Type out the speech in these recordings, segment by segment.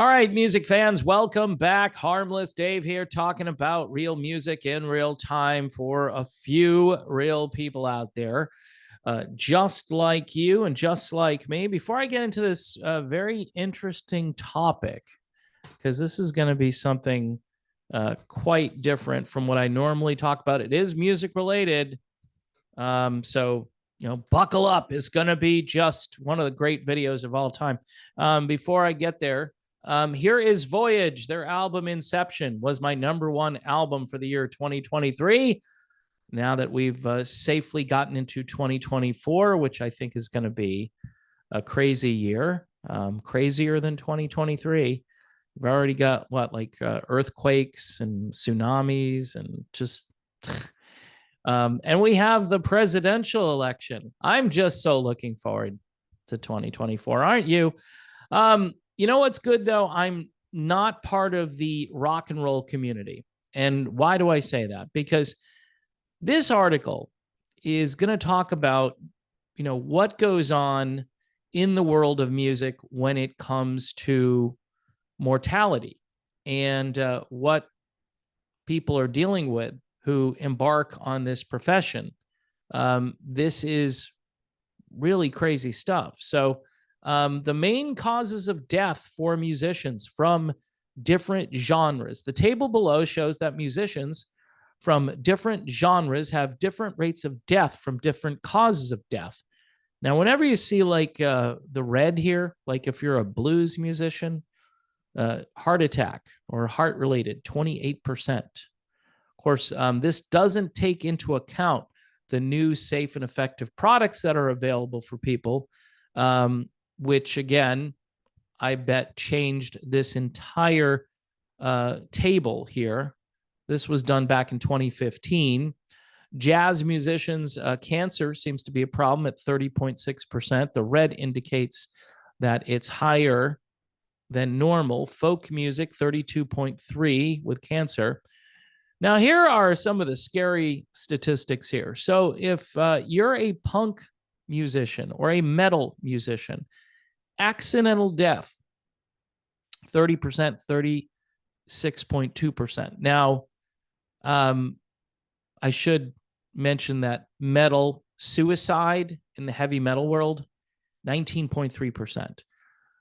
All right, music fans, welcome back. Harmless Dave here, talking about real music in real time for a few real people out there, just like you and just like me. Before I get into this very interesting topic, because this is going to be something quite different from what I normally talk about, it is music related. So buckle up. It's going to be just one of the great videos of all time. Before I get there, here is Voyage. Their album Inception was my #1 album for the year 2023. Now that we've safely gotten into 2024, which I think is going to be a crazy year, crazier than 2023. We've already got earthquakes and tsunamis and just and we have the presidential election. I'm just so looking forward to 2024, aren't you? You know what's good, though? I'm not part of the rock and roll community. And why do I say that? Because this article is going to talk about, what goes on in the world of music when it comes to mortality and what people are dealing with who embark on this profession. This is really crazy stuff. So the main causes of death for musicians from different genres. The table below shows that musicians from different genres have different rates of death from different causes of death. Now, whenever you see the red here, like if you're a blues musician, heart attack or heart related, 28%. Of course, this doesn't take into account the new safe and effective products that are available for people, which again, I bet changed this entire table here. This was done back in 2015. Jazz musicians, cancer seems to be a problem at 30.6%. The red indicates that it's higher than normal. Folk music, 32.3% with cancer. Now, here are some of the scary statistics here. So if you're a punk musician or a metal musician, accidental death, 30%, 36.2%. Now, I should mention that metal suicide in the heavy metal world, 19.3%.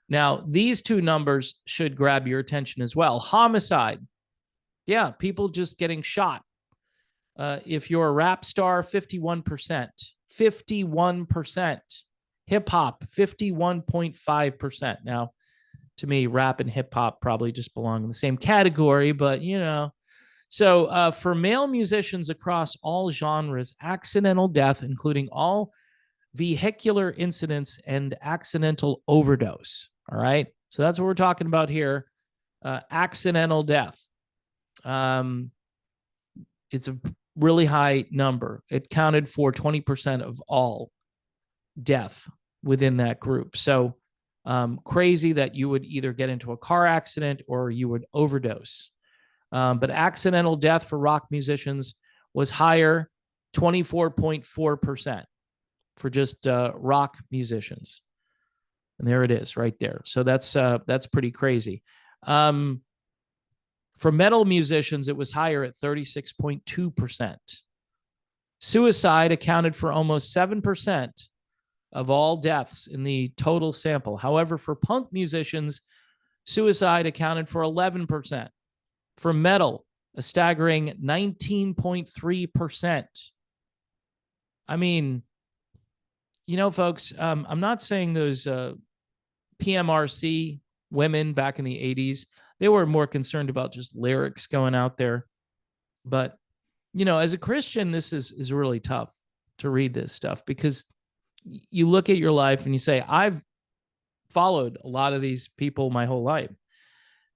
Now, these two numbers should grab your attention as well. Homicide, yeah, people just getting shot. If you're a rap star, 51%. 51%. Hip hop, 51.5%. Now, to me, rap and hip hop probably just belong in the same category, but So for male musicians across all genres, accidental death, including all vehicular incidents and accidental overdose. All right. So that's what we're talking about here. Accidental death. It's a really high number. It counted for 20% of all death within that group. So crazy that you would either get into a car accident or you would overdose. But accidental death for rock musicians was higher, 24.4% for just rock musicians. And there it is right there. So that's pretty crazy. For metal musicians, it was higher at 36.2%. Suicide accounted for almost 7% of all deaths in the total sample. However, for punk musicians, suicide accounted for 11%. For metal, a staggering 19.3%. I mean, folks, I'm not saying those PMRC women back in the 80s, they were more concerned about just lyrics going out there. But, as a Christian, this is really tough to read this stuff because you look at your life and you say, I've followed a lot of these people my whole life.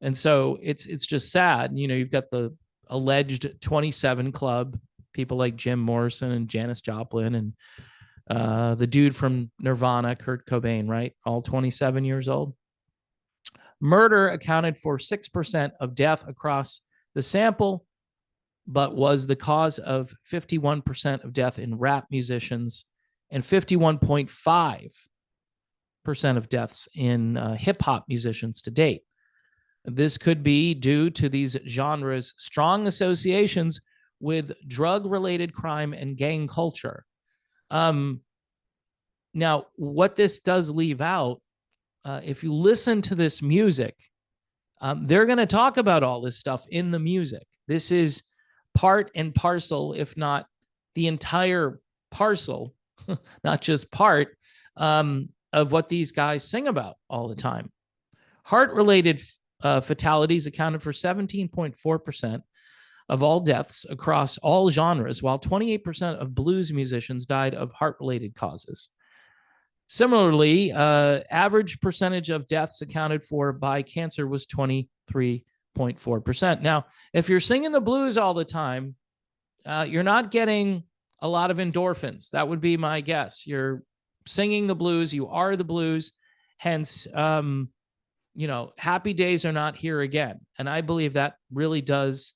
And so it's just sad. You've got the alleged 27 Club, people like Jim Morrison and Janis Joplin and the dude from Nirvana, Kurt Cobain, right? All 27 years old. Murder accounted for 6% of death across the sample, but was the cause of 51% of death in rap musicians and 51.5% of deaths in hip hop musicians to date. This could be due to these genres' strong associations with drug-related crime and gang culture. Now, what this does leave out, if you listen to this music, they're going to talk about all this stuff in the music. This is part and parcel, if not the entire parcel, not just part, of what these guys sing about all the time. Heart-related fatalities accounted for 17.4% of all deaths across all genres, while 28% of blues musicians died of heart-related causes. Similarly, average percentage of deaths accounted for by cancer was 23.4%. Now, if you're singing the blues all the time, you're not getting a lot of endorphins. That would be my guess. You're singing the blues. You are the blues. Hence, happy days are not here again. And I believe that really does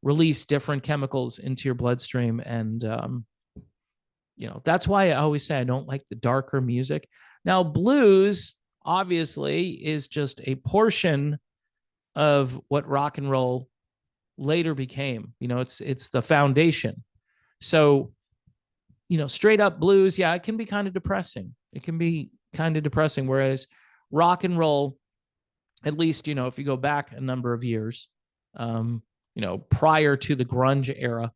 release different chemicals into your bloodstream. And, that's why I always say I don't like the darker music. Now, blues obviously is just a portion of what rock and roll later became. It's the foundation. So, straight up blues, yeah, it can be kind of depressing. It can be kind of depressing. Whereas rock and roll, at least, if you go back a number of years, prior to the grunge era,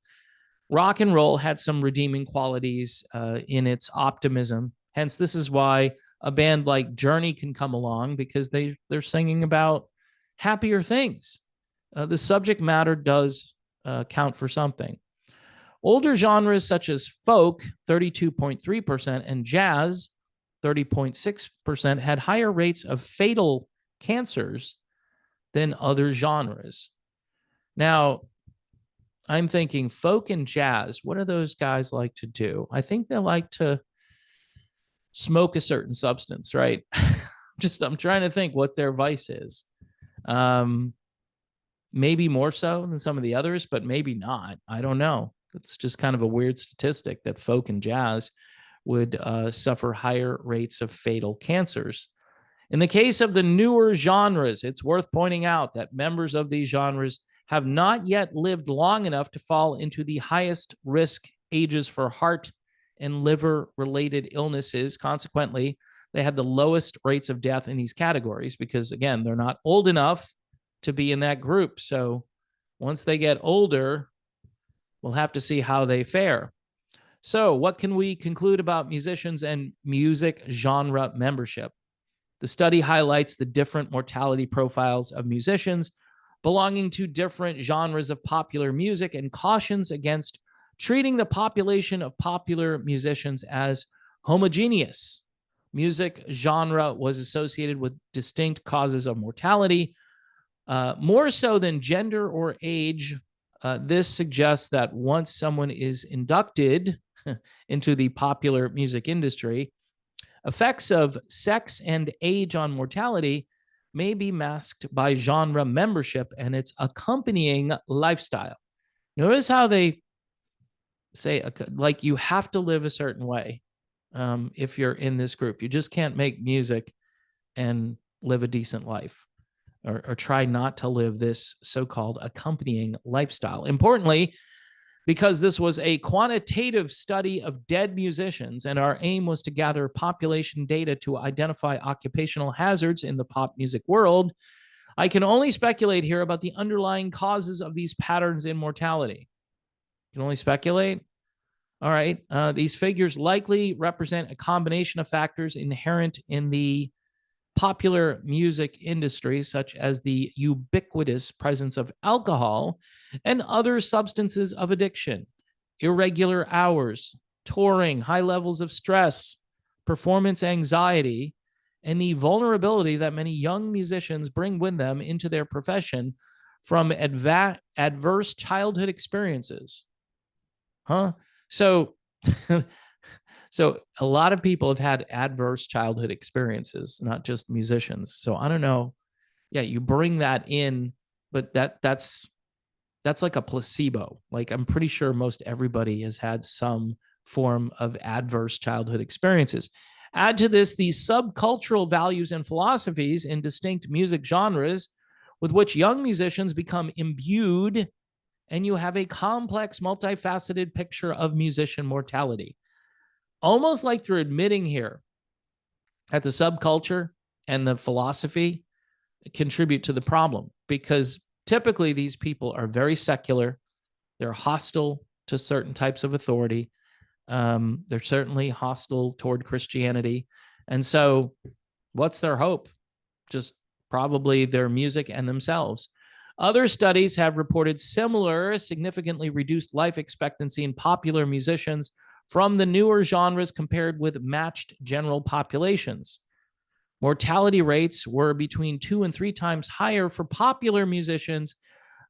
rock and roll had some redeeming qualities in its optimism. Hence, this is why a band like Journey can come along, because they're singing about happier things. The subject matter does count for something. Older genres such as folk, 32.3%, and jazz, 30.6%, had higher rates of fatal cancers than other genres. Now, I'm thinking folk and jazz, what do those guys like to do? I think they like to smoke a certain substance, right? I'm trying to think what their vice is. Maybe more so than some of the others, but maybe not. I don't know. It's just kind of a weird statistic that folk and jazz would suffer higher rates of fatal cancers. In the case of the newer genres, it's worth pointing out that members of these genres have not yet lived long enough to fall into the highest risk ages for heart and liver-related illnesses. Consequently, they had the lowest rates of death in these categories because, again, they're not old enough to be in that group. So once they get older, we'll have to see how they fare. So what can we conclude about musicians and music genre membership? The study highlights the different mortality profiles of musicians belonging to different genres of popular music and cautions against treating the population of popular musicians as homogeneous. Music genre was associated with distinct causes of mortality, more so than gender or age. This suggests that once someone is inducted into the popular music industry, effects of sex and age on mortality may be masked by genre membership and its accompanying lifestyle. Notice how they say, like, you have to live a certain way if you're in this group. You just can't make music and live a decent life, or try not to live this so-called accompanying lifestyle. Importantly, because this was a quantitative study of dead musicians and our aim was to gather population data to identify occupational hazards in the pop music world, I can only speculate here about the underlying causes of these patterns in mortality. You can only speculate? All right. These figures likely represent a combination of factors inherent in the popular music industry, such as the ubiquitous presence of alcohol and other substances of addiction, irregular hours, touring, high levels of stress, performance anxiety, and the vulnerability that many young musicians bring with them into their profession from adverse childhood experiences. So So a lot of people have had adverse childhood experiences, not just musicians. So I don't know. Yeah, you bring that in, but that's like a placebo. Like, I'm pretty sure most everybody has had some form of adverse childhood experiences. Add to this the subcultural values and philosophies in distinct music genres, with which young musicians become imbued, and you have a complex, multifaceted picture of musician mortality. Almost like they're admitting here that the subculture and the philosophy contribute to the problem, because typically these people are very secular. They're hostile to certain types of authority. They're certainly hostile toward Christianity. And so what's their hope? Just probably their music and themselves. Other studies have reported similar, significantly reduced life expectancy in popular musicians from the newer genres compared with matched general populations. Mortality rates were between 2 and 3 times higher for popular musicians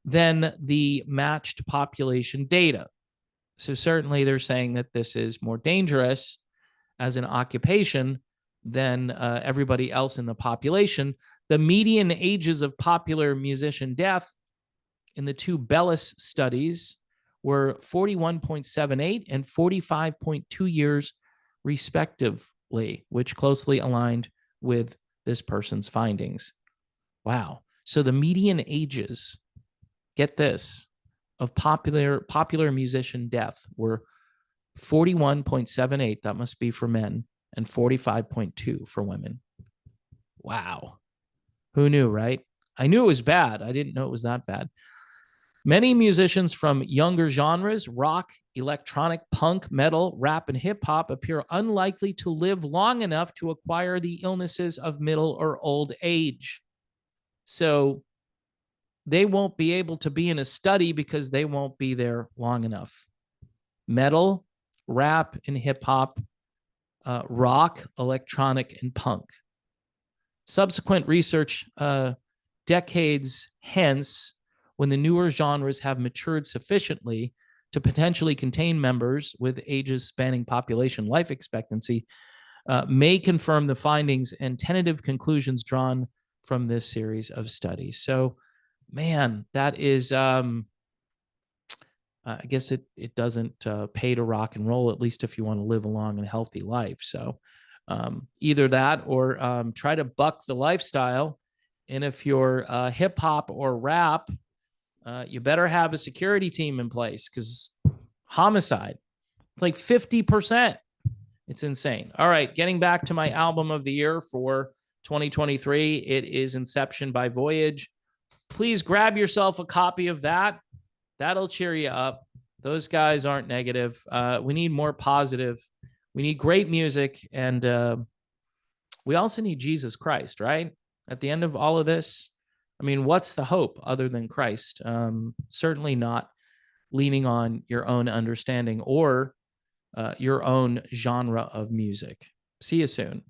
than the matched population data. So certainly they're saying that this is more dangerous as an occupation than everybody else in the population. The median ages of popular musician death in the 2 Bellis studies were 41.78 and 45.2 years, respectively, which closely aligned with this person's findings. Wow. So the median ages, get this, of popular musician death were 41.78, that must be for men, and 45.2 for women. Wow. Who knew, right? I knew it was bad. I didn't know it was that bad. Many musicians from younger genres, rock, electronic, punk, metal, rap, and hip hop, appear unlikely to live long enough to acquire the illnesses of middle or old age. So they won't be able to be in a study because they won't be there long enough. Metal, rap, and hip hop, rock, electronic, and punk. Subsequent research decades hence, when the newer genres have matured sufficiently to potentially contain members with ages spanning population life expectancy, may confirm the findings and tentative conclusions drawn from this series of studies. So, man, that is, I guess it doesn't pay to rock and roll, at least if you want to live a long and healthy life. So either that or try to buck the lifestyle. And if you're hip hop or rap, you better have a security team in place, because homicide, like 50%. It's insane. All right, getting back to my album of the year for 2023, it is Inception by Voyage. Please grab yourself a copy of that. That'll cheer you up. Those guys aren't negative. We need more positive. We need great music. And we also need Jesus Christ, right? At the end of all of this, I mean, what's the hope other than Christ? Certainly not leaning on your own understanding or your own genre of music. See you soon.